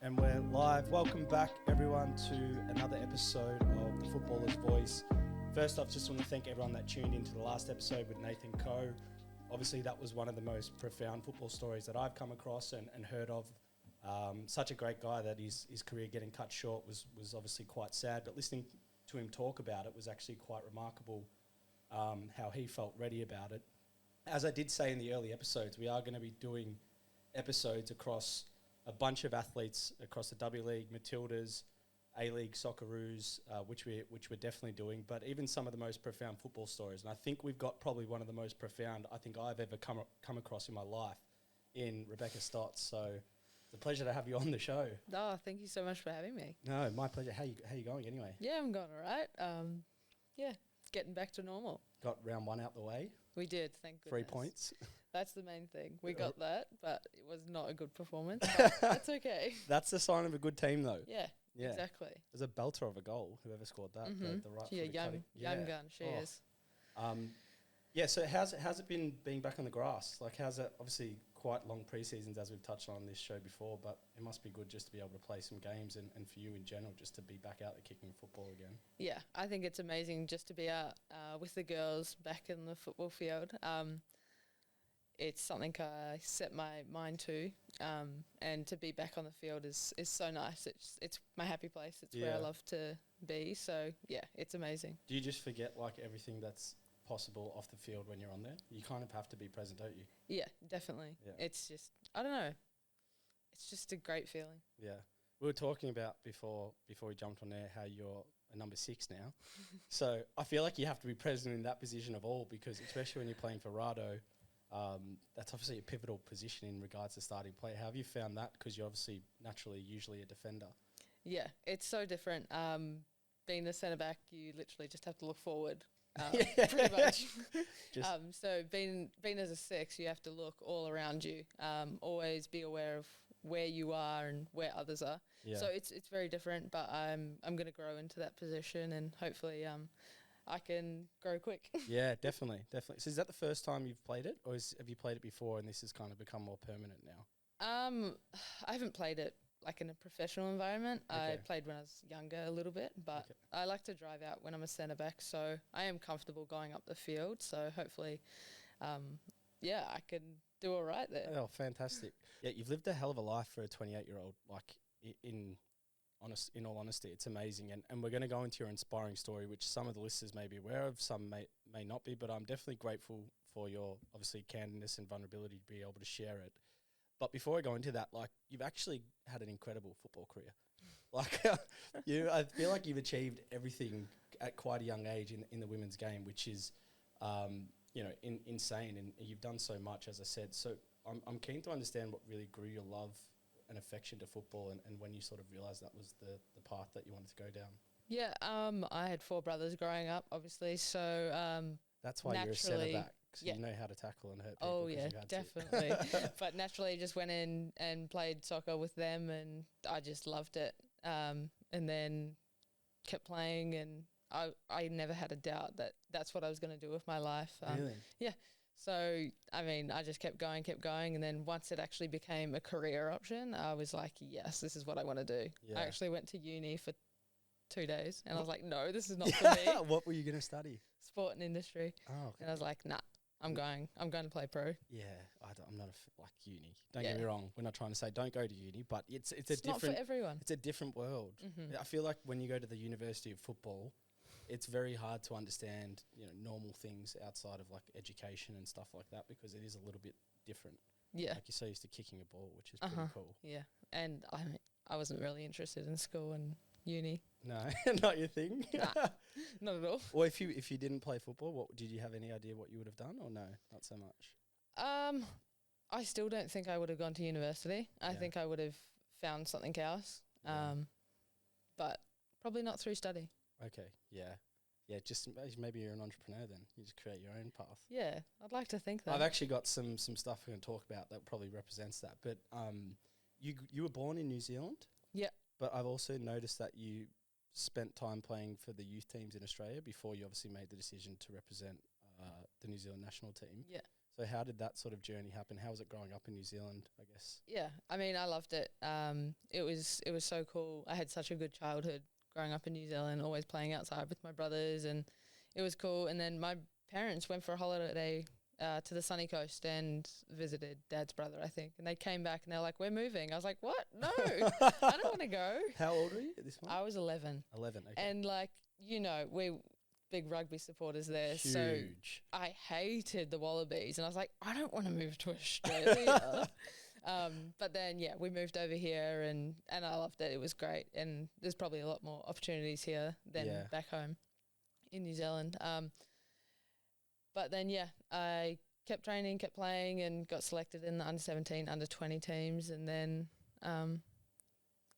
And we're live. Welcome back, everyone, to another episode of The Footballer's Voice. First off, just want to thank everyone that tuned into the last episode with Nathan Coe. Obviously, that was one of the most profound football stories that I've come across and heard of. Such a great guy that his career getting cut short was obviously quite sad, but listening to him talk about it was actually quite remarkable, how he felt ready about it. As I did say in the early episodes, we are going to be doing episodes across a bunch of athletes across the W League, Matildas, A-League, Socceroos, which we're definitely doing, but even some of the most profound football stories. And I think we've got probably one of the most profound I think I've ever come across in my life in Rebekah Stott. So it's a pleasure to have you on the show. Oh, thank you so much for having me. No, my pleasure. How you going anyway? Yeah, I'm going all right. It's getting back to normal. Got round one out the way. We did, thank goodness. 3 points. That's the main thing. We got that, but it was not a good performance. But that's okay. That's the sign of a good team, though. Yeah, exactly. It was a belter of a goal, whoever scored that. Mm-hmm. The right young gun, she is. So how's it been being back on the grass? Like, how's it, obviously quite long pre-seasons, as we've touched on this show before, but it must be good just to be able to play some games and for you in general, just to be back out there kicking football again. Yeah, I think it's amazing just to be out with the girls back in the football field. It's something I set my mind to, and to be back on the field is so nice. It's my happy place. It's where I love to be. So, yeah, it's amazing. Do you just forget, like, everything that's possible off the field when you're on there? You kind of have to be present, don't you? Yeah, definitely. Yeah. It's just, I don't know. It's just a great feeling. Yeah. We were talking about before we jumped on there how you're a number 6 now. So I feel like you have to be present in that position of all, because especially when you're playing for Rado, that's obviously a pivotal position in regards to starting play. How have you found that? Because you're obviously naturally usually a defender. Yeah, it's so different. Being the centre back, you literally just have to look forward. Pretty much. So being as a 6, you have to look all around you. Always be aware of where you are and where others are. Yeah. So it's very different, but I'm going to grow into that position, and hopefully I can grow quick. Yeah, definitely. So is that the first time you've played it, or have you played it before and this has kind of become more permanent now? I haven't played it like in a professional environment. Okay. I played when I was younger a little bit, but I like to drive out when I'm a centre back, so I am comfortable going up the field. So hopefully, I can do all right there. Oh, fantastic. Yeah, you've lived a hell of a life for a 28-year-old. Like, in all honesty, it's amazing. And we're going to go into your inspiring story, which some of the listeners may be aware of, some may not be, but I'm definitely grateful for your, obviously, candidness and vulnerability to be able to share it. But before I go into that, like, you've actually had an incredible football career. Like, I feel like you've achieved everything at quite a young age in the women's game, which is, insane. And you've done so much, as I said. So I'm keen to understand what really grew your love and affection to football, and when you sort of realised that was the path that you wanted to go down. Yeah, I had 4 brothers growing up, obviously. So that's why you're a centre back. So you know how to tackle and hurt people. Oh, yeah, definitely. But naturally just went in and played soccer with them, and I just loved it. And then kept playing, and I never had a doubt that that's what I was going to do with my life. Really? Yeah. So, I mean, I just kept going. And then once it actually became a career option, I was like, yes, this is what I want to do. Yeah. I actually went to uni for 2 days, and I was like, no, this is not for me. What were you going to study? Sport and industry. Oh, okay. And I was like, nah. I'm going to play pro. Yeah, I'm not like uni. Don't get me wrong. We're not trying to say don't go to uni, but it's a different. Not for everyone. It's a different world. Mm-hmm. I feel like when you go to the University of Football, it's very hard to understand, normal things outside of like education and stuff like that, because it is a little bit different. Yeah, like you're so used to kicking a ball, which is pretty cool. Yeah, and I wasn't really interested in school and uni. No, not your thing. Nah, not at all. Or if you didn't play football, what did you have any idea what you would have done, or no, not so much? I still don't think I would have gone to university. I think I would have found something else. But probably not through study. Okay, yeah. Just maybe you're an entrepreneur then. You just create your own path. Yeah, I'd like to think that. I've actually got some stuff we're going to talk about that probably represents that. But you were born in New Zealand. Yeah. But I've also noticed that you spent time playing for the youth teams in Australia before you obviously made the decision to represent the New Zealand national team. Yeah. So how did that sort of journey happen? How was it growing up in New Zealand, I guess? Yeah, I mean, I loved it. It was so cool. I had such a good childhood growing up in New Zealand, always playing outside with my brothers, and it was cool. And then my parents went for a holiday to the sunny coast and visited Dad's brother, I think. And they came back and they're like, "We're moving." I was like, "What? No, I don't want to go." How old were you at this point? I was 11. 11, okay. And like, we big rugby supporters there. Huge. So I hated the Wallabies and I was like, I don't want to move to Australia. But then, we moved over here and I loved it. It was great. And there's probably a lot more opportunities here than back home in New Zealand. But then, I kept training, kept playing and got selected in the under-17, under-20 teams and then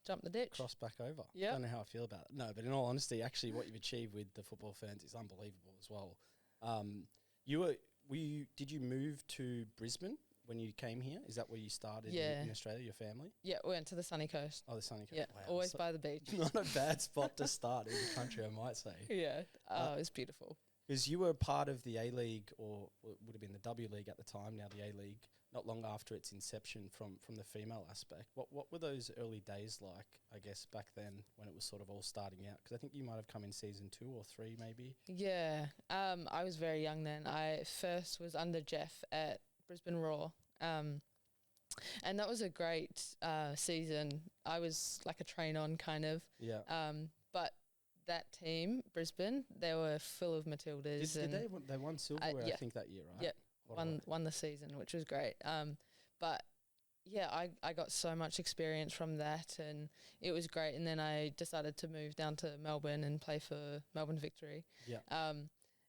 jumped the ditch. Cross back over. Yeah. I don't know how I feel about it. No, but in all honesty, actually what you've achieved with the football Ferns is unbelievable as well. Did you move to Brisbane when you came here? Is that where you started in Australia, your family? Yeah, we went to the sunny coast. Oh, the sunny coast. Yeah, wow. Always by the beach. Not a bad spot to start in the country, I might say. Yeah, it was beautiful. Because you were part of the A-League, or it would have been the W League at the time, now the A-League, not long after its inception from the female aspect. What were those early days like, I guess, back then when it was sort of all starting out? Because I think you might have come in season 2 or 3 maybe. Yeah, I was very young then. I first was under Jeff at Brisbane Roar. And that was a great season. I was like a train-on kind of. Yeah. But that team, Brisbane, they were full of Matildas. Did they won silverware, I think, that year, right? Yeah, won the season, which was great. But I got so much experience from that, and it was great. And then I decided to move down to Melbourne and play for Melbourne Victory. Yeah.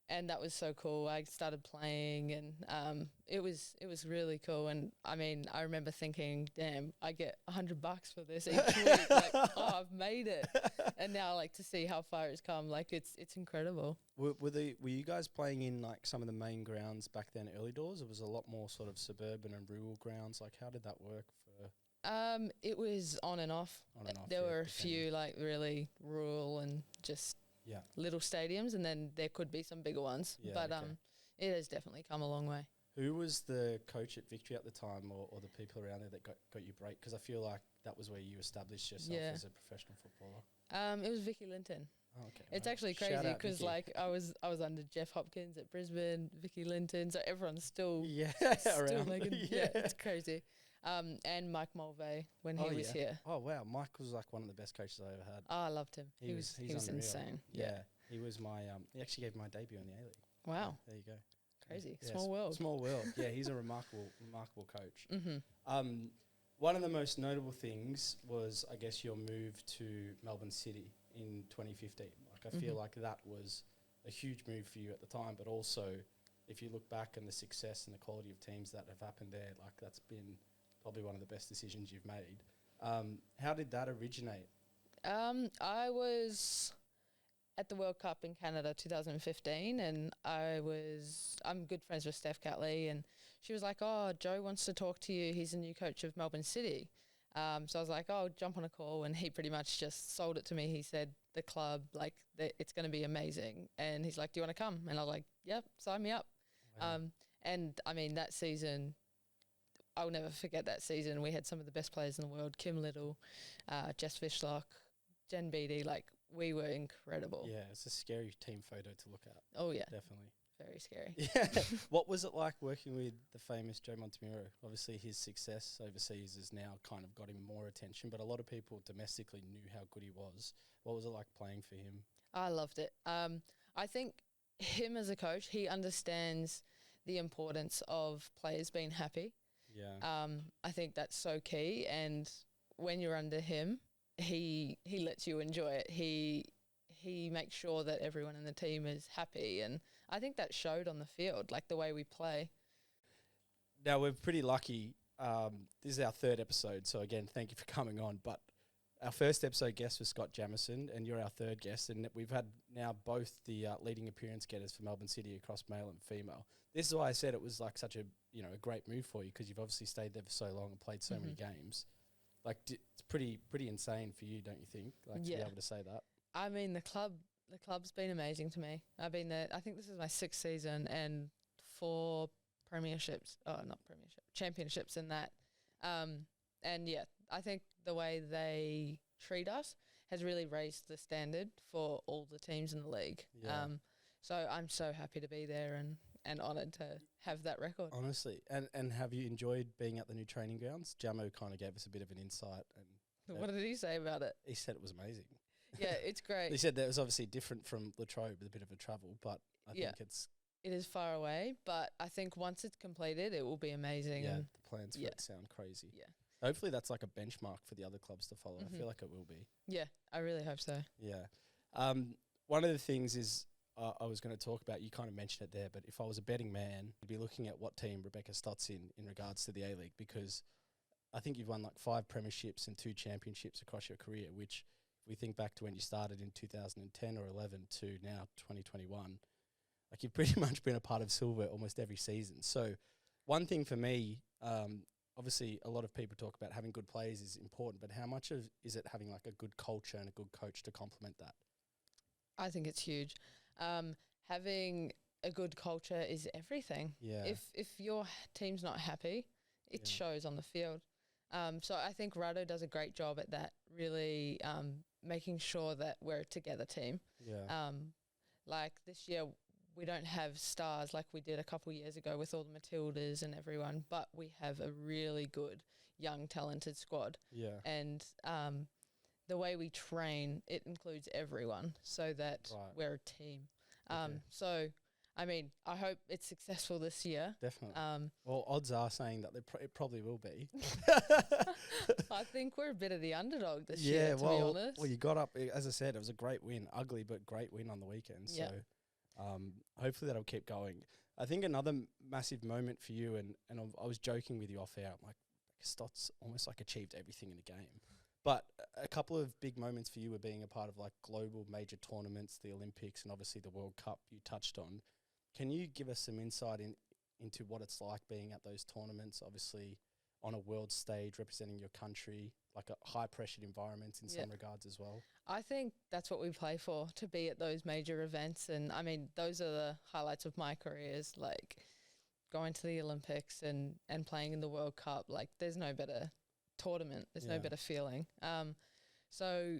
And that was so cool. I started playing, and it was really cool. And I mean, I remember thinking, "Damn, I get $100 for this each week. Like, oh, I've made it." And now, like, to see how far it's come, like, it's incredible. Were you guys playing in like some of the main grounds back then, early doors? It was a lot more sort of suburban and rural grounds. Like, how did that work for? It was on and off. There were a few like really rural and just little stadiums, and then there could be some bigger ones. But it has definitely come a long way. Who was the coach at Victory at the time, or the people around there that got you break? Because I feel like that was where you established yourself as a professional footballer. It was Vicky Linton. Oh, okay. It's actually crazy because like I was under Jeff Hopkins at Brisbane, Vicky Linton, so everyone's still around. Like it's crazy. And Mike Mulvey when he was here. Oh wow, Mike was like one of the best coaches I ever had. Oh, I loved him. He was insane. Yeah, he was my he actually gave my debut in the A-League. Wow. There you go. Crazy. Yeah, Small world. Small world. Yeah, he's a remarkable coach. Mm-hmm. One of the most notable things was, I guess, your move to Melbourne City in 2015. Like, I feel like that was a huge move for you at the time, but also, if you look back and the success and the quality of teams that have happened there, like, that's been probably one of the best decisions you've made. How did that originate? I was at the World Cup in Canada 2015, and I'm good friends with Steph Catley, and she was like, "Oh, Joe wants to talk to you. He's the new coach of Melbourne City." So I was like, "Oh, jump on a call," and he pretty much just sold it to me. He said, "The club, like, it's going to be amazing," and he's like, "Do you want to come?" And I was like, "Yep, sign me up." Wow. And I mean, that season, I'll never forget that season. We had some of the best players in the world: Kim Little, Jess Fishlock, Jen Beattie. Like, we were incredible. Yeah, it's a scary team photo to look at. Oh yeah, definitely. Very scary. Yeah. What was it like working with the famous Joe Montemurro? Obviously, his success overseas has now kind of got him more attention, but a lot of people domestically knew how good he was. What was it like playing for him? I loved it. I think him as a coach, he understands the importance of players being happy. Yeah. I think that's so key, and when you're under him, he lets you enjoy it. He makes sure that everyone in the team is happy, and I think that showed on the field, like the way we play. Now, we're pretty lucky. This is our 3rd episode, so again, thank you for coming on. But our first episode guest was Scott Jamieson, and you're our 3rd guest, and we've had now both the leading appearance getters for Melbourne City across male and female. This is why I said it was like such a a great move for you, because you've obviously stayed there for so long and played so many games. Like, it's pretty insane for you, don't you think? Like, to be able to say that. I mean, the club's been amazing to me. I've been there. I think this is my 6th season, and 4 championships and that. And yeah, I think the way they treat us has really raised the standard for all the teams in the league. Yeah. So I'm so happy to be there and honoured to have that record. Honestly. And have you enjoyed being at the new training grounds? Jamo kind of gave us a bit of an insight. And What did he say about it? he said it was amazing. Yeah, it's great. He said that it was obviously different from Latrobe with a bit of a travel, but I think it is far away, but I think once it's completed, it will be amazing. Yeah, the plans for it sound crazy. Yeah. Hopefully that's like a benchmark for the other clubs to follow. I feel like it will be. Yeah, I really hope so. Yeah. One of the things is I was going to talk about, you kind of mentioned it there, but if I was a betting man, I'd be looking at what team Rebekah Stott's in regards to the A-League, because I think you've won like 5 premierships and 2 championships across your career, which if we think back to when you started in 2010 or 11 to now 2021, like you've pretty much been a part of silver almost every season. So one thing for me, obviously a lot of people talk about having good players is important, but how much is it having like a good culture and a good coach to complement that? I think it's huge. Having a good culture is everything. Yeah. If your team's not happy, it shows on the field. So I think Rado does a great job at that, really making sure that we're a together team. Yeah. Like this year, we don't have stars like we did a couple years ago with all the Matildas and everyone, but we have a really good, young, talented squad. Yeah. And the way we train, it includes everyone so that we're a team. So, I mean, I hope it's successful this year. Definitely. Well, odds are saying that it probably will be. I think we're a bit of the underdog this year, to be honest. Well, you got up, as I said, it was a great win. Ugly, but great win on the weekend. So hopefully that'll keep going. I think another massive moment for you, and I was joking with you off air, I'm like, Stott's almost like achieved everything in the game. But a couple of big moments for you were being a part of like global major tournaments, the Olympics, and obviously the World Cup you touched on. Can you give us some insight into what it's like being at those tournaments, obviously on a world stage representing your country, like a high-pressured environment in some regards as well? I think that's what we play for, to be at those major events. And, I mean, those are the highlights of my career, is like going to the Olympics and playing in the World Cup. Like, there's no better tournament. There's no better feeling. So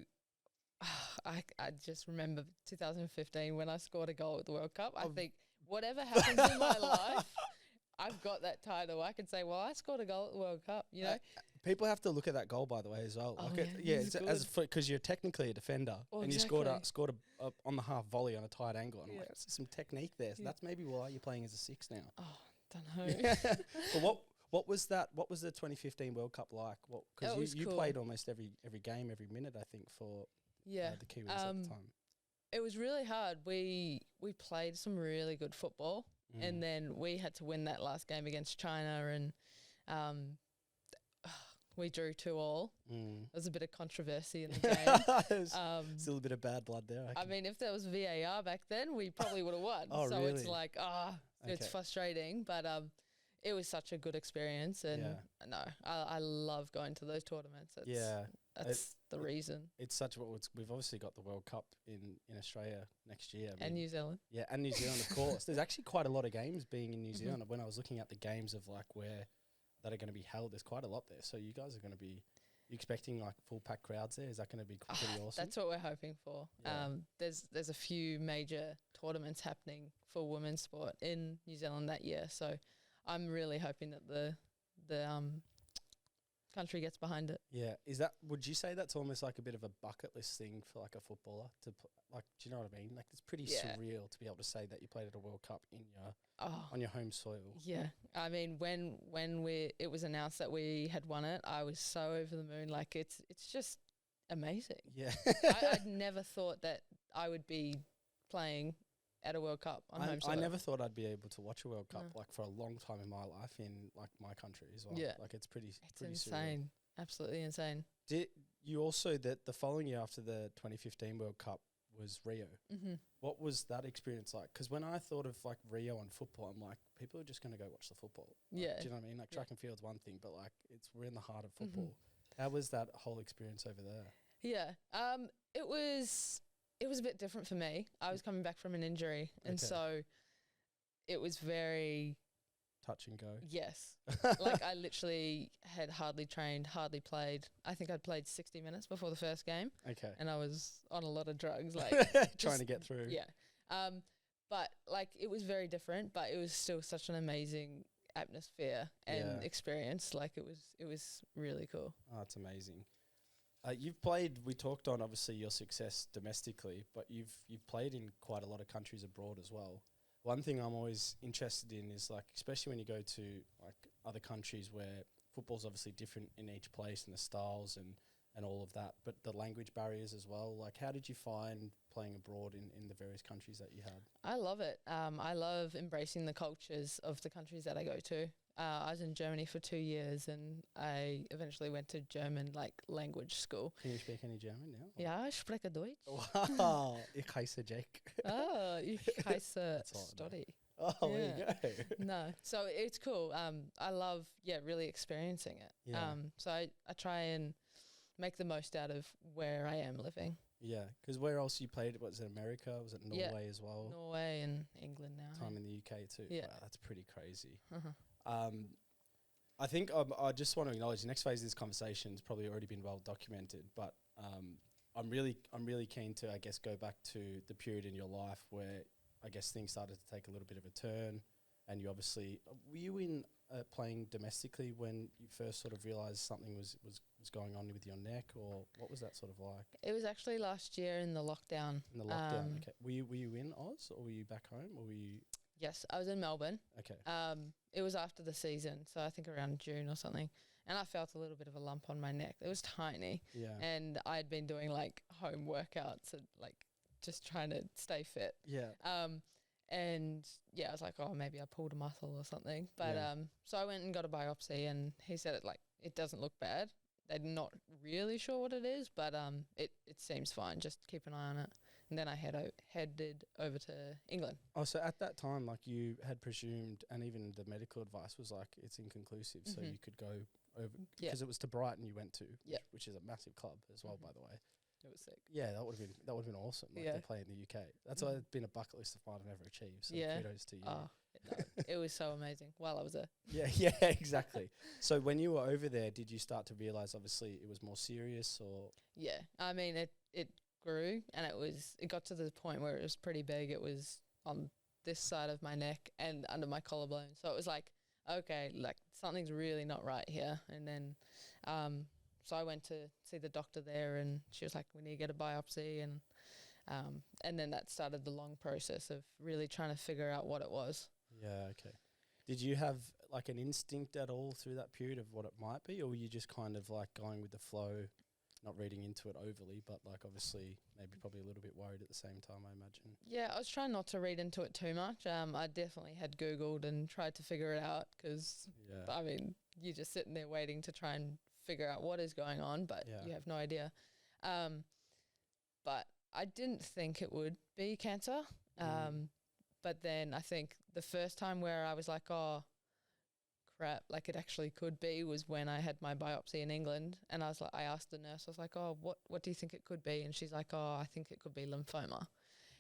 I just remember 2015 when I scored a goal at the World Cup. I think whatever happens in my life, I've got that title. I can say, well, I scored a goal at the World Cup, you know. People have to look at that goal, by the way, as well. Because you're technically a defender, and you scored a on the half volley on a tight angle. And I'm like, there's some technique there. So that's maybe why you're playing as a 6 now. Oh, don't know. Well, what was that? What was the 2015 World Cup like? Because you played almost every game, every minute, I think, for the Kiwis at the time. It was really hard. We played some really good football, and then we had to win that last game against China, and we drew 2-2. There was a bit of controversy in the game. Still a bit of bad blood there. I mean, if there was VAR back then, we probably would have won. So really? It's like, it's frustrating, but it was such a good experience, and I love going to those tournaments. That's the reason. It's such we've obviously got the World Cup in Australia next year. And New Zealand. Yeah, and New Zealand, of course. There's actually quite a lot of games being in New Zealand. When I was looking at the games of like that are going to be held, there's quite a lot there. So you guys are going to be expecting like full packed crowds there. Is that going to be pretty awesome? That's what we're hoping for. Yeah. There's a few major tournaments happening for women's sport in New Zealand that year. So I'm really hoping that the country gets behind it. Yeah. Would you say that's almost like a bit of a bucket list thing for like a footballer do you know what I mean? Like it's pretty surreal to be able to say that you played at a World Cup on your home soil. Yeah. I mean, when it was announced that we had won it, I was so over the moon. Like it's just amazing. Yeah. I'd never thought that I would be playing at a World Cup on home soil. I never thought I'd be able to watch a World Cup like for a long time in my life in like my country as well. Yeah. Like it's pretty insane. Surreal. Absolutely insane. Did you also the following year after the 2015 World Cup was Rio? What was that experience like? Because when I thought of like Rio and football, I'm like, people are just going to go watch the football. Like, do you know what I mean? Like track and field's one thing, but like we're in the heart of football. How was that whole experience over there? Yeah. It was a bit different for me. I was coming back from an injury, and so it was very touch and go. Yes. Like I literally had hardly trained, hardly played. I think I'd played 60 minutes before the first game. Okay. And I was on a lot of drugs, like trying to get through. Yeah. But like it was very different, but it was still such an amazing atmosphere and experience. Like it was really cool. Oh, it's amazing. You've played, we talked on obviously your success domestically, but you've played in quite a lot of countries abroad as well. One thing I'm always interested in is like, especially when you go to like other countries where football's obviously different in each place and the styles and all of that, but the language barriers as well. Like how did you find playing abroad in the various countries that you had? I love it. I love embracing the cultures of the countries that I go to. I was in Germany for 2 years and I eventually went to German language school. Can you speak any German now? Ja, ich spreche Deutsch. Wow, ich heiße Jake. Oh, ich heiße Stotty. Oh, there you go. No, so it's cool. I love, really experiencing it. Yeah. So I try and make the most out of where I am living. Yeah, because where else you played? Was it America? Was it Norway as well? Norway and England now. Time in the UK too. Yeah. Wow, that's pretty crazy. I think I just want to acknowledge the next phase of this conversation has probably already been well documented, but I'm really keen to, I guess, go back to the period in your life where I guess things started to take a little bit of a turn, and you obviously were you in playing domestically when you first sort of realised something was going on with your neck, or what was that sort of like? It was actually last year in the lockdown. In the lockdown, okay. Were you in Oz or were you back home or were you? Yes, I was in Melbourne. Okay. It was after the season, so I think around June or something. And I felt a little bit of a lump on my neck. It was tiny. Yeah. And I'd been doing like home workouts and like just trying to stay fit. Yeah. And yeah, I was like, oh, maybe I pulled a muscle or something. But so I went and got a biopsy, and he said it doesn't look bad. They're not really sure what it is, but it seems fine. Just keep an eye on it. And then I headed over to England. Oh, so at that time, like you had presumed, and even the medical advice was like it's inconclusive, so you could go over because it was to Brighton you went to, which is a massive club as well, by the way. It was sick. Yeah, that would have been awesome. Like to play in the UK. That's been a bucket list of mine I've never achieved. So kudos to you. Oh, it was so amazing while I was there. Yeah, exactly. So when you were over there, did you start to realise obviously it was more serious or? Yeah, I mean it grew, and it got to the point where it was pretty big. It was on this side of my neck and under my collarbone. So it was like, okay, like something's really not right here. And then so I went to see the doctor there, and she was like, we need to get a biopsy, and then that started the long process of really trying to figure out what it was. Yeah, okay. Did you have like an instinct at all through that period of what it might be, or were you just kind of like going with the flow, not reading into it overly, but like obviously maybe probably a little bit worried at the same time, I imagine? Yeah, I was trying not to read into it too much. I definitely had Googled and tried to figure it out because, I mean, you're just sitting there waiting to try and figure out what is going on, but you have no idea. But I didn't think it would be cancer. But then I think the first time where I was like, oh, crap, like it actually could be was when I had my biopsy in England. And I was like, I asked the nurse, I was like, oh, what do you think it could be? And she's like, oh, I think it could be lymphoma. Wow.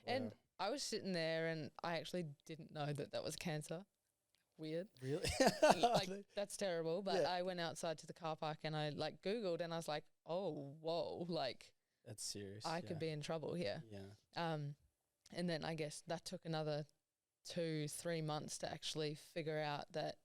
And I was sitting there and I actually didn't know that was cancer. Weird. Really? Like that's terrible. But I went outside to the car park and I like Googled and I was like, oh, whoa, like that's serious. I could be in trouble here. Yeah. And then I guess that took another 2-3 months to actually figure out that,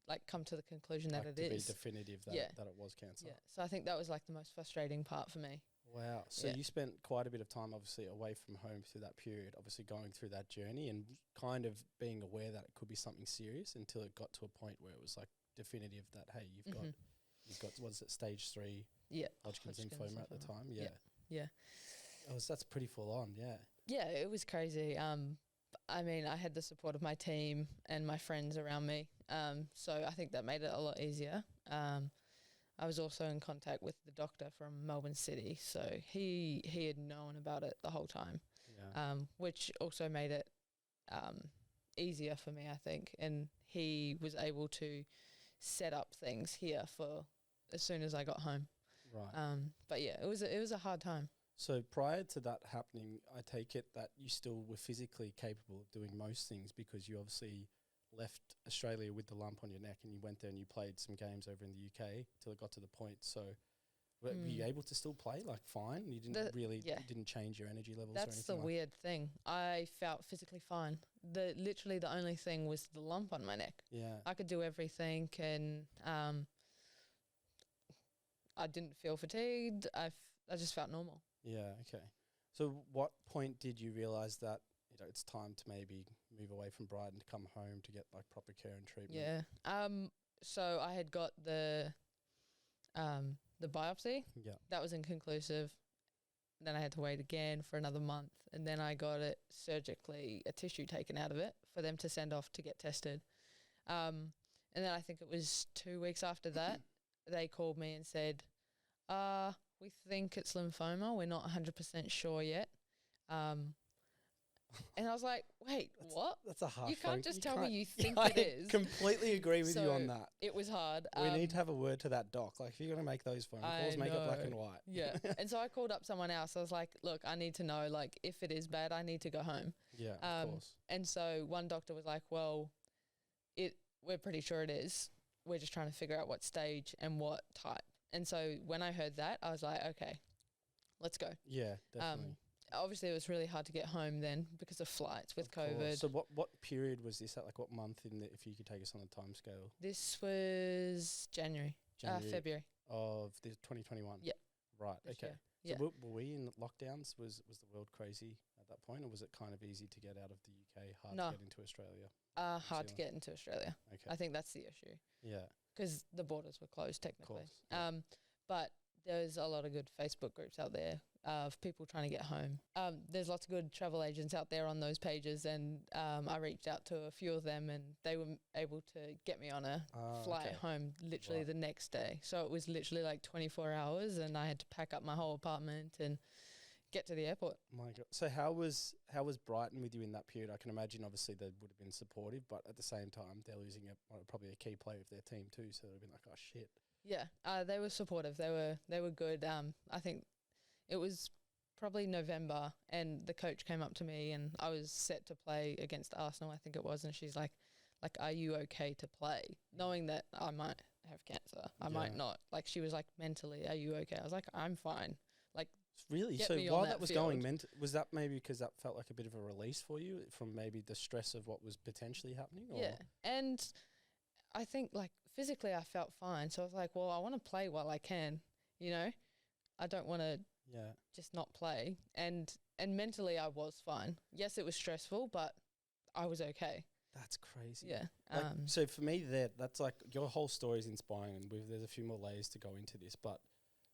like, come to the conclusion like that to it is. Be definitive that it was cancer. Yeah. So I think that was like the most frustrating part for me. Wow. So you spent quite a bit of time obviously away from home through that period, obviously going through that journey and kind of being aware that it could be something serious until it got to a point where it was like definitive that, hey, you've got what's it, stage 3 Hodgkin's lymphoma at the time. Yeah. Oh, that's pretty full on, Yeah, it was crazy. I mean, I had the support of my team and my friends around me. So I think that made it a lot easier. I was also in contact with the doctor from Melbourne City, so he had known about it the whole time, which also made it easier for me, I think. And he was able to set up things here for as soon as I got home. Right. But yeah, it was a hard time. So prior to that happening, I take it that you still were physically capable of doing most things because you obviously left Australia with the lump on your neck and you went there and you played some games over in the UK till it got to the point. So were you able to still play like fine? You didn't you didn't change your energy levels or anything? That's the weird thing. I felt physically fine. Literally the only thing was the lump on my neck. Yeah. I could do everything and I didn't feel fatigued. I just felt normal. Yeah, okay. So what point did you realise that, it's time to maybe move away from Brighton to come home to get like proper care and treatment? Yeah. So I had got the biopsy. Yeah. That was inconclusive. Then I had to wait again for another month, and then I got it surgically, a tissue taken out of it for them to send off to get tested. And then I think it was 2 weeks after that, they called me and said, we think it's lymphoma. We're not 100% sure yet. And I was like, wait, what? That's a hard. You can't just tell me you think I it is. Completely agree with you on that. It was hard. We need to have a word to that doc. Like, if you're going to make those phone calls, make it black and white. Yeah. And so I called up someone else. I was like, look, I need to know, like, if it is bad, I need to go home. Yeah, of course. And so one doctor was like, well, we're pretty sure it is. We're just trying to figure out what stage and what type. And so when I heard that, I was like, okay, let's go. Yeah, definitely. Obviously, it was really hard to get home then because of flights with COVID. So what period was this at? Like, what month if you could take us on a time scale? This was February of the 2021. Yeah. Right. This okay. year. So Yeah. were we in lockdowns? Was the world crazy at that point, or was it kind of easy to get out of the UK, hard to get into Australia? Hard to get into Australia. Okay. I think that's the issue. Yeah. Because the borders were closed technically. Of course, yeah. But there's a lot of good Facebook groups out there of people trying to get home. There's lots of good travel agents out there on those pages, and I reached out to a few of them, and they were able to get me on a flight home literally the next day. So it was literally like 24 hours, and I had to pack up my whole apartment and get to the airport. My God. So how was Brighton with you in that period? I can imagine obviously they would have been supportive, but at the same time they're losing probably a key player of their team too, so they'd have been like, oh shit. Yeah, they were supportive. They were good. I think it was probably November, and the coach came up to me, and I was set to play against Arsenal, I think it was, and she's like, are you okay to play? Knowing that I might have cancer, I might not. Like, she was like, mentally, are you okay? I was like, I'm fine. Like, really? So while that was going, was that maybe because that felt like a bit of a release for you from maybe the stress of what was potentially happening? Or? Yeah, and I think like physically I felt fine. So I was like, well, I want to play while I can, I don't want to just not play. And mentally I was fine. Yes, it was stressful, but I was okay. That's crazy. Yeah. So for me that's like your whole story is inspiring, and there's a few more layers to go into this, but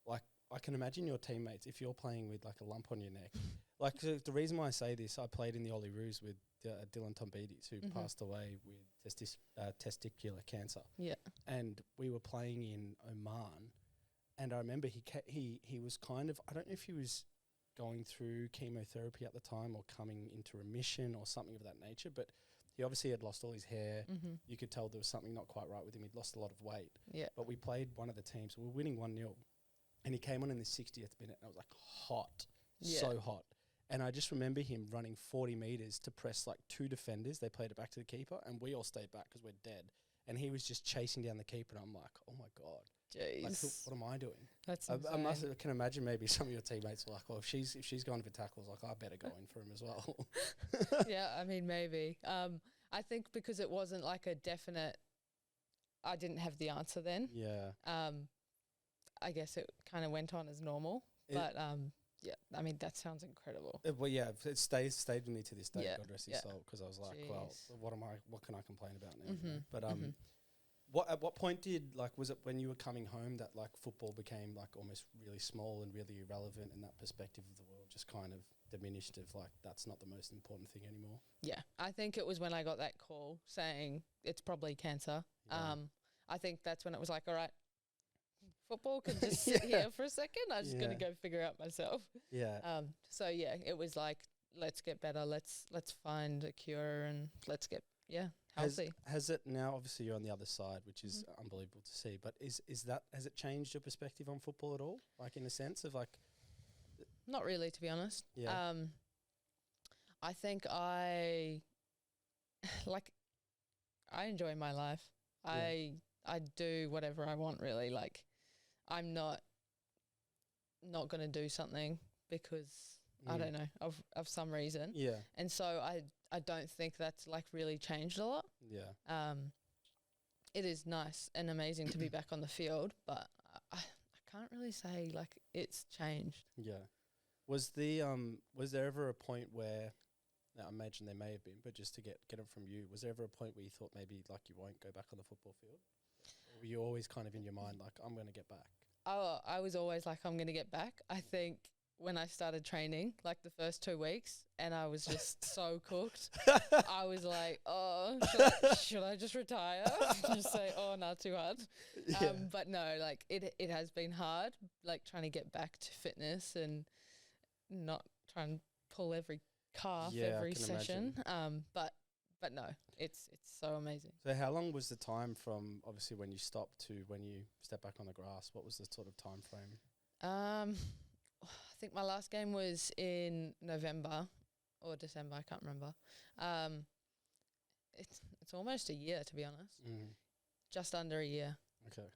like I can imagine your teammates, if you're playing with like a lump on your neck, like the reason why I say this, I played in the Olyroos with Dylan Tombides, who passed away with testicular cancer. Yeah. And we were playing in Oman, and I remember he was kind of, I don't know if he was going through chemotherapy at the time or coming into remission or something of that nature, but he obviously had lost all his hair. You could tell there was something not quite right with him. He'd lost a lot of weight. Yeah. But we played one of the teams. We were winning 1-0. And he came on in the 60th minute, and I was like, hot, so hot. And I just remember him running 40 metres to press like 2 defenders. They played it back to the keeper, and we all stayed back because we're dead. And he was just chasing down the keeper, and I'm like, oh my God. Jeez. Like, what am I doing? That's I can imagine maybe some of your teammates were like, well, if she's gone for tackles, like I better go in for him as well. Yeah, I mean, maybe. I think because it wasn't like a definite, I didn't have the answer then. Yeah. I guess it kind of went on as normal, but yeah, I mean, that sounds incredible. Well, yeah, it stayed with me to this day. Yeah. God rest his soul, because I was like, well, what can I complain about now? But at what point was it when you were coming home that like football became like almost really small and really irrelevant, and that perspective of the world just kind of diminished, of like that's not the most important thing anymore? Yeah, I think it was when I got that call saying it's probably cancer. Yeah. I think that's when it was like, all right, football can just sit here for a second. I'm just going to go figure out myself. Yeah. So yeah, it was like, let's get better. Let's find a cure, and let's get healthy. Has it now? Obviously, you're on the other side, which is unbelievable to see. But has it changed your perspective on football at all? Like in a sense of like, not really, to be honest. Yeah. I think I like. I enjoy my life. I do whatever I want, really. Like, I'm not going to do something because I don't know of some reason. Yeah. And so I don't think that's like really changed a lot. Yeah. It is nice and amazing to be back on the field, but I can't really say like it's changed. Yeah. Was there ever a point where, now I imagine there may have been, but just to get it from you, was there ever a point where you thought maybe like you won't go back on the football field? Or were you always kind of in your mind like, I'm going to get back? Oh, I was always like, I'm going to get back. I think when I started training, like the first 2 weeks, and I was just so cooked, I was like, oh, should I just retire? Just say, oh, not too hard. Yeah. But no, like it has been hard, like trying to get back to fitness and not trying to pull every calf every session. But no, it's so amazing. So how long was the time from obviously when you stopped to when you step back on the grass? What was the sort of time frame? I think my last game was in November or December. I can't remember. It's almost a year, to be honest. Just under a year. Okay.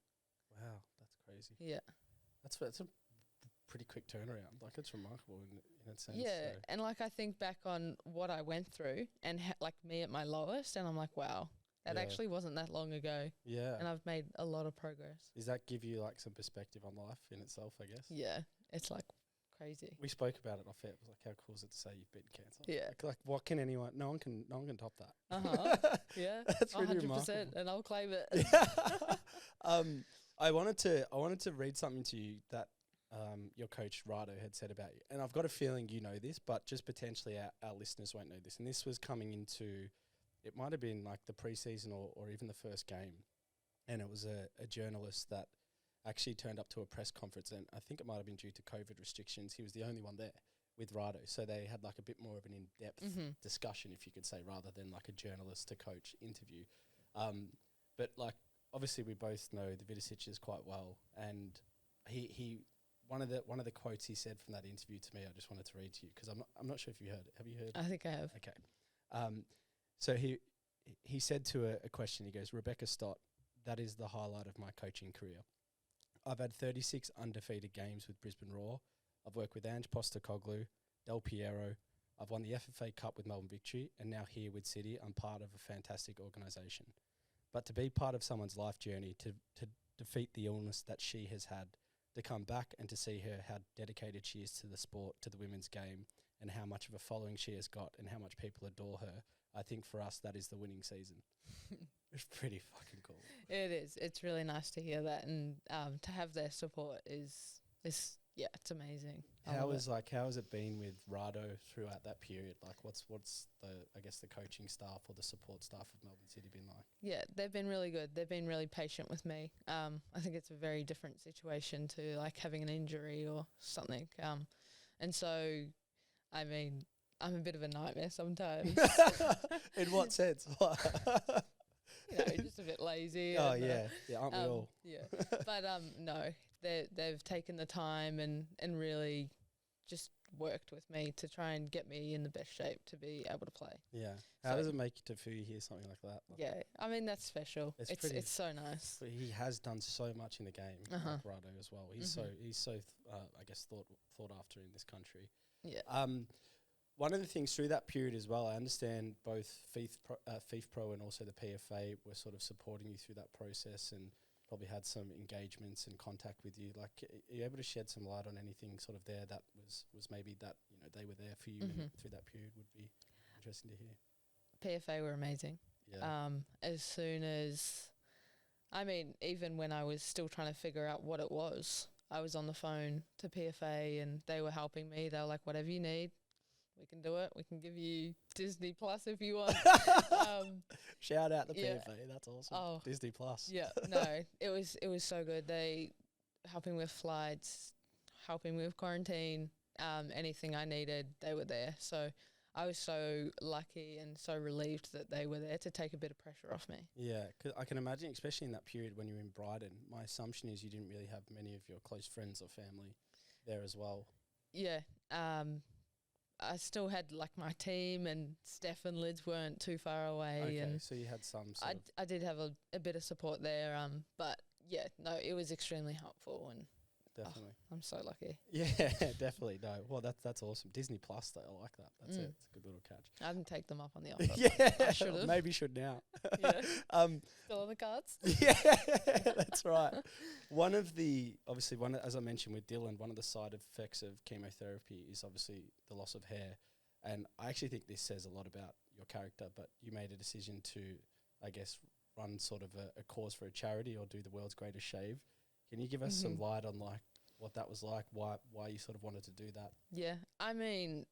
Wow, that's crazy. Yeah. That's a pretty quick turnaround. Like, it's remarkable in a sense. Yeah, and like I think back on what I went through and like me at my lowest, and I'm like, wow, that actually wasn't that long ago. Yeah. And I've made a lot of progress. Does that give you like some perspective on life in itself, I guess? Yeah, it's like crazy. We spoke about it off air. It was like, how cool is it to say you've beaten cancer? Yeah. Like what can anyone? No one can top that. Yeah. That's really 100%, remarkable. and I'll claim it. I wanted to read something to you that your coach Rado had said about you, and I've got a feeling you know this, but just potentially our listeners won't know this. And this was coming into, it might have been like the preseason or even the first game, and it was a journalist that actually turned up to a press conference, and I think it might have been due to COVID restrictions. He was the only one there with Rado, so they had like a bit more of an in-depth discussion, if you could say, rather than like a journalist to coach interview. But like obviously we both know the Vidicic quite well, and he one of the quotes he said from that interview to me, I just wanted to read to you because I'm not sure if you heard it. Have you heard? I think I have. Okay. So he said to a question, he goes, Rebekah Stott, that is the highlight of my coaching career. I've had 36 undefeated games with Brisbane Roar. I've worked with Ange Postecoglou, Del Piero. I've won the FFA Cup with Melbourne Victory, and now here with City, I'm part of a fantastic organisation. But to be part of someone's life journey, to defeat the illness that she has had, to come back and to see her, how dedicated she is to the sport, to the women's game, and how much of a following she has got and how much people adore her, I think for us that is the winning season. It's pretty fucking cool. It is. It's really nice to hear that, and to have their support is yeah, it's amazing. How has it been with Rado throughout that period? Like, what's the the coaching staff or the support staff of Melbourne City been like? Yeah, they've been really good. They've been really patient with me. I think it's a very different situation to like having an injury or something. And so, I mean, I'm a bit of a nightmare sometimes. In what sense? You know, just a bit lazy. Oh, and, yeah, aren't we all? Yeah, but no, they've taken the time and really just worked with me to try and get me in the best shape to be able to play. Yeah. How does it make you to feel you hear something like that? Like, yeah, I mean, that's special. It's so nice. But he has done so much in the game, like Rado as well. He's so thought after in this country. Yeah. One of the things through that period as well, I understand both FIF Pro and also the PFA were sort of supporting you through that process and probably had some engagements and contact with you. Like, are you able to shed some light on anything sort of there that was maybe that, you know, they were there for you through that period? Would be interesting to hear. PFA were amazing. Yeah. As soon as, I mean, even when I was still trying to figure out what it was, I was on the phone to PFA and they were helping me. They were like, whatever you need, we can do it. We can give you Disney Plus if you want. Shout out the PFA. That's awesome. Oh, Disney Plus. Yeah, no, it was so good. They helping with flights, helping with quarantine, anything I needed, they were there. So I was so lucky and so relieved that they were there to take a bit of pressure off me. Yeah, 'cause I can imagine, especially in that period when you were in Brighton, my assumption is you didn't really have many of your close friends or family there as well. Yeah, I still had like my team, and Steph and Lids weren't too far away. Okay, And so you had some sort of... I did have a bit of support there. But yeah, no, it was extremely helpful, and Definitely. I'm so lucky. Yeah, definitely. No, well, that's awesome. Disney Plus, though, I like that. That's it. It's a good little catch. I didn't take them up on the offer. Yeah, I should have. maybe should now. Yeah. Still on the cards. Yeah, that's right. As I mentioned with Dylan, one of the side effects of chemotherapy is obviously the loss of hair. And I actually think this says a lot about your character, but you made a decision to, I guess, run sort of a cause for a charity or do the world's greatest shave. Can you give us some light on like what that was like, why you sort of wanted to do that? Yeah, I mean,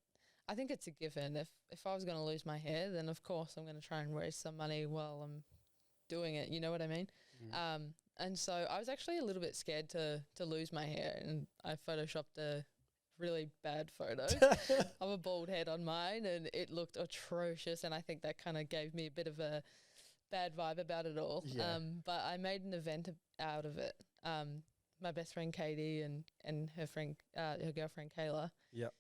I think it's a given. If I was going to lose my hair, then of course I'm going to try and raise some money while I'm doing it. You know what I mean? And so I was actually a little bit scared to lose my hair, and I photoshopped a really bad photo of a bald head on mine, and it looked atrocious, and I think that kind of gave me a bit of a bad vibe about it all. Yeah. But I made an event out of it. My best friend Katie and her friend, her girlfriend Kayla. Yep.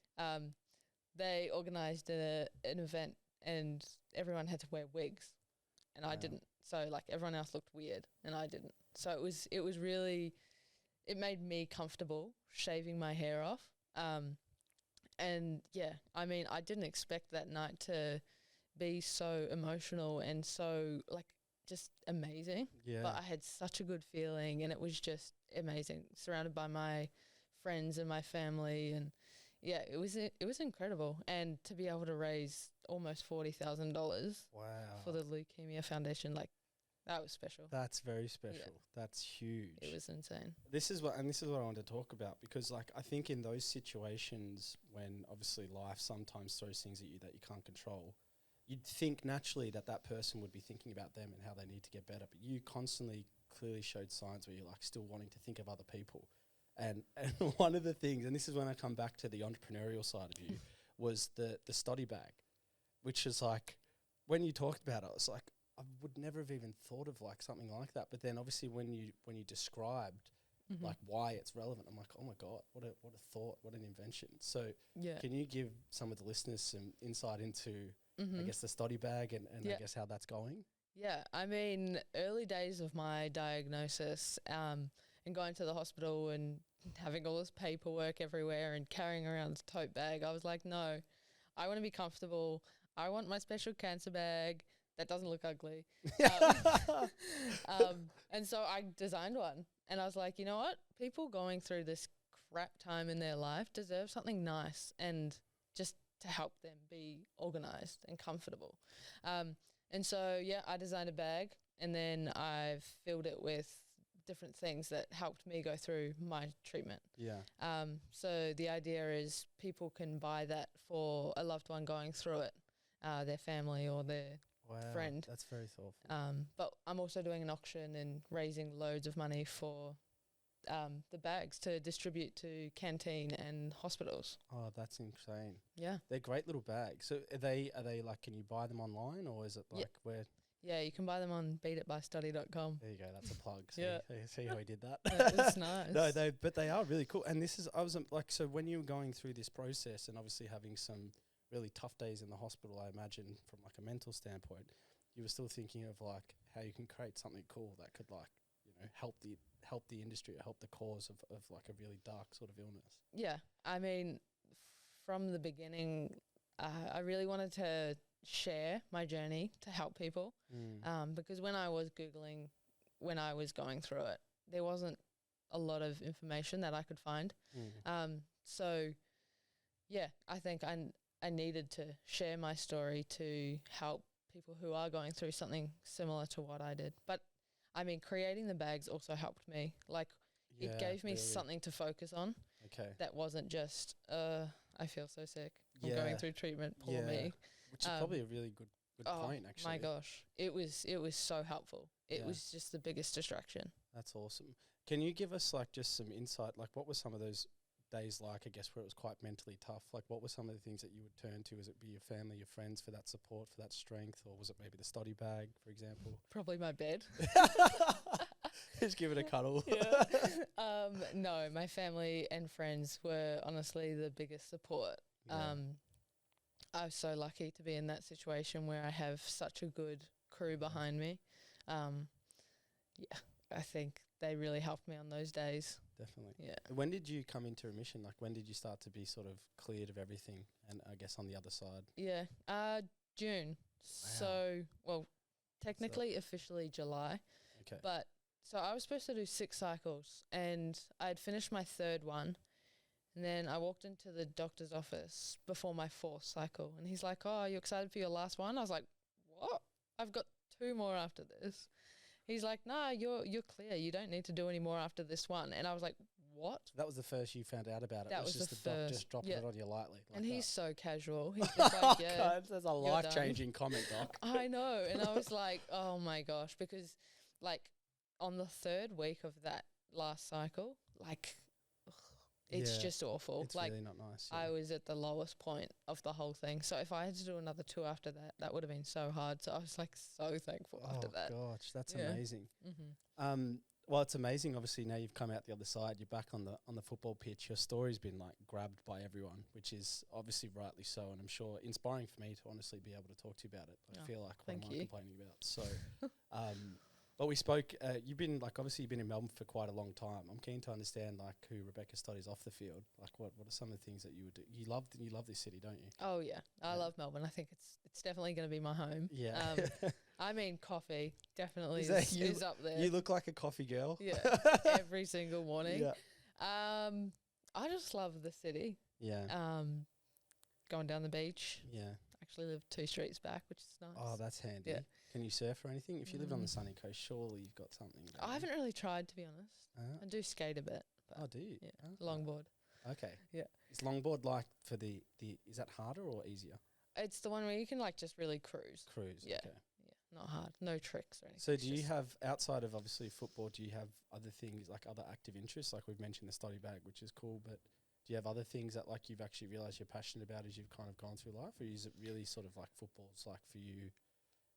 They organised an event, and everyone had to wear wigs, and I didn't. So like everyone else looked weird, and I didn't. So it was really, it made me comfortable shaving my hair off. And yeah, I mean, I didn't expect that night to be so emotional and so like just amazing. Yeah. But I had such a good feeling, and it was just amazing, surrounded by my friends and my family, and yeah, it was incredible. And to be able to raise almost $40,000 for the Leukemia Foundation, like that was special. That's very special. Yeah. That's huge. It was insane. This is what I wanted to talk about, because like I think in those situations when obviously life sometimes throws things at you that you can't control, you'd think naturally that person would be thinking about them and how they need to get better, but you constantly clearly showed signs where you're like still wanting to think of other people. And one of the things, and this is when I come back to the entrepreneurial side of you, was the study bag, which is like, when you talked about it, I was like, I would never have even thought of like something like that. But then obviously when you described like why it's relevant, I'm like, oh my God, what a thought, what an invention. So can you give some of the listeners some insight into, I guess, the study bag and I guess how that's going? Yeah, I mean, early days of my diagnosis and going to the hospital and having all this paperwork everywhere and carrying around a tote bag, I was like, no, I want to be comfortable. I want my special cancer bag that doesn't look ugly. And so I designed one, and I was like, you know what? People going through this crap time in their life deserve something nice and just to help them be organized and comfortable. And so, yeah, I designed a bag, and then I've filled it with different things that helped me go through my treatment. Yeah. So the idea is people can buy that for a loved one going through it, their family or their friend. That's very thoughtful. But I'm also doing an auction and raising loads of money for the bags to distribute to canteen and hospitals. Oh, that's insane. Yeah. They're great little bags. So are they like, can you buy them online, or is it like where? Yeah, you can buy them on beatitbystudy.com. There you go. That's a plug. See how we did that? It's nice. No, but they are really cool. And this is, I was like, so when you were going through this process and obviously having some really tough days in the hospital, I imagine from like a mental standpoint, you were still thinking of like how you can create something cool that could like, you know, help the industry or help the cause of like a really dark sort of illness. Yeah. I mean, from the beginning, I really wanted to share my journey to help people. Because when I was Googling, when I was going through it, there wasn't a lot of information that I could find. So yeah, I think I needed to share my story to help people who are going through something similar to what I did. But I mean, creating the bags also helped me. Like, it gave me something to focus on. Okay. That wasn't just, I feel so sick. I'm going through treatment. Poor me. Which is probably a really good point, actually. My gosh. It was so helpful. It was just the biggest distraction. That's awesome. Can you give us like just some insight? Like, what were some of those days like, I guess, where it was quite mentally tough? Like, what were some of the things that you would turn to? Was it be your family, your friends for that support, for that strength? Or was it maybe the study bag, for example? Probably my bed. Just give it a cuddle. No, my family and friends were honestly the biggest support. I was so lucky to be in that situation where I have such a good crew behind me. Yeah, I think they really helped me on those days. Definitely. Yeah. When did you come into remission? Like, when did you start to be sort of cleared of everything and I guess on the other side? Yeah, June. Wow. So, well, technically, officially July. Okay. But, so I was supposed to do 6 cycles and I'd finished my 3rd one. And then I walked into the doctor's office before my 4th cycle. And he's like, oh, are you excited for your last one? I was like, what? I've got 2 more after this. He's like, nah, you're clear. You don't need to do any more after this one. And I was like, what? That was the first you found out about it. That it was was just the the doc first. just dropping it on you lightly. Like and he's that. so casual. He's just like, yeah. God, that's a life-changing comment, Doc. I know. And I was like, oh my gosh. Because like on the 3rd week of that last cycle, like it's just awful. It's like really not nice. I was at the lowest point of the whole thing. So if I had to do another 2 after that, that would have been so hard. So I was like so thankful after that. Oh gosh, that's amazing. Mm-hmm. Well, it's amazing. Obviously, now you've come out the other side. You're back on the football pitch. Your story's been like grabbed by everyone, which is obviously rightly so, and I'm sure inspiring for me to honestly be able to talk to you about it. I feel like what am I complaining about? So, but we spoke. You've been you've been in Melbourne for quite a long time. I'm keen to understand like who Rebekah Stott is off the field. Like what are some of the things that you would do? You love this city, don't you? Oh yeah, I love Melbourne. I think it's definitely going to be my home. Yeah. I mean, coffee definitely is up there. You look like a coffee girl. Yeah, every single morning. Yeah. I just love the city. Yeah. Going down the beach. Yeah. Actually live 2 streets back, which is nice. Oh, that's handy. Yeah. Can you surf or anything? If you lived on the sunny coast, surely you've got something. I haven't really tried, to be honest. I do skate a bit. Oh, do you? Yeah. Oh. Longboard. Okay. Yeah. Is longboard like for the is that harder or easier? It's the one where you can like just really cruise. Cruise. Yeah. Okay. Yeah. Not hard. No tricks or anything. So do you have, outside of obviously football, do you have other things like other active interests? Like we've mentioned the study bag, which is cool, but do you have other things that like you've actually realised you're passionate about as you've kind of gone through life, or is it really sort of like football's like for you,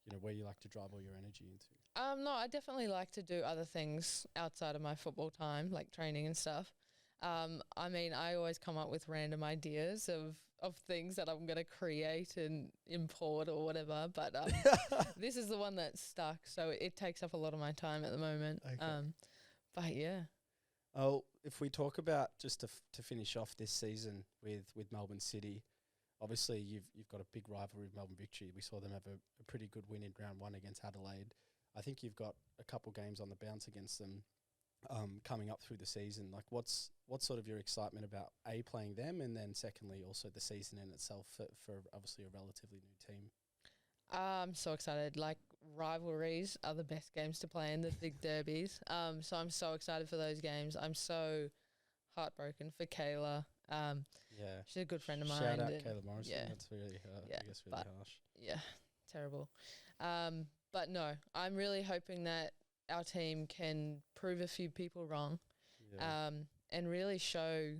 you know, where you like to drive all your energy into? No, I definitely like to do other things outside of my football time, like training and stuff. I mean, I always come up with random ideas of things that I'm going to create and import or whatever, but this is the one that's stuck, so it takes up a lot of my time at the moment. Okay. But yeah. Oh, if we talk about just to finish off this season with Melbourne City, obviously you've got a big rivalry with Melbourne Victory. We saw them have a pretty good win in round 1 against Adelaide. I think you've got a couple games on the bounce against them coming up through the season. Like what's sort of your excitement about playing them, and then secondly also the season in itself for obviously a relatively new team? I'm so excited. Like rivalries are the best games to play in, the big derbies. So I'm so excited for those games. I'm so heartbroken for Kayla. Yeah, she's a good friend of mine. Shout out Kayla Morrison. Yeah, that's really I guess really harsh. Yeah, terrible. But no, I'm really hoping that our team can prove a few people wrong, and really show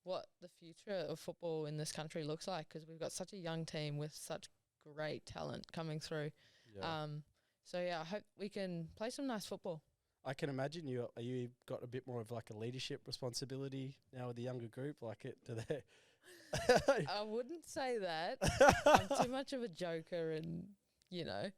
what the future of football in this country looks like, because we've got such a young team with such great talent coming through. Yeah. So yeah, I hope we can play some nice football. I can imagine you got a bit more of like a leadership responsibility now with the younger group. Like it, do they? I wouldn't say that. I'm too much of a joker, and you know,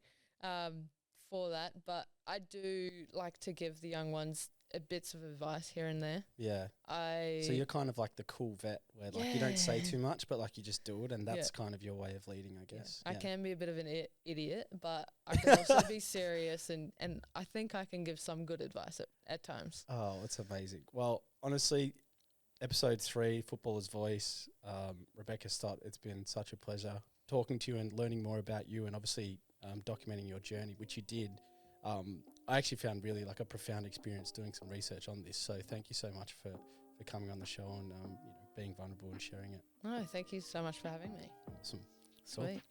for that. But I do like to give the young ones bits of advice here and there. Yeah. So you're kind of like the cool vet where like you don't say too much, but like you just do it, and that's kind of your way of leading, I guess. Yeah. I can be a bit of an idiot, but I can also be serious, and I think I can give some good advice at times. Oh, it's amazing. Well, honestly, episode 3, Footballer's Voice, Rebekah Stott, it's been such a pleasure talking to you and learning more about you, and obviously documenting your journey, which you did. I actually found really like a profound experience doing some research on this. So thank you so much for coming on the show and being vulnerable and sharing it. No, thank you so much for having me. Awesome. Sweet.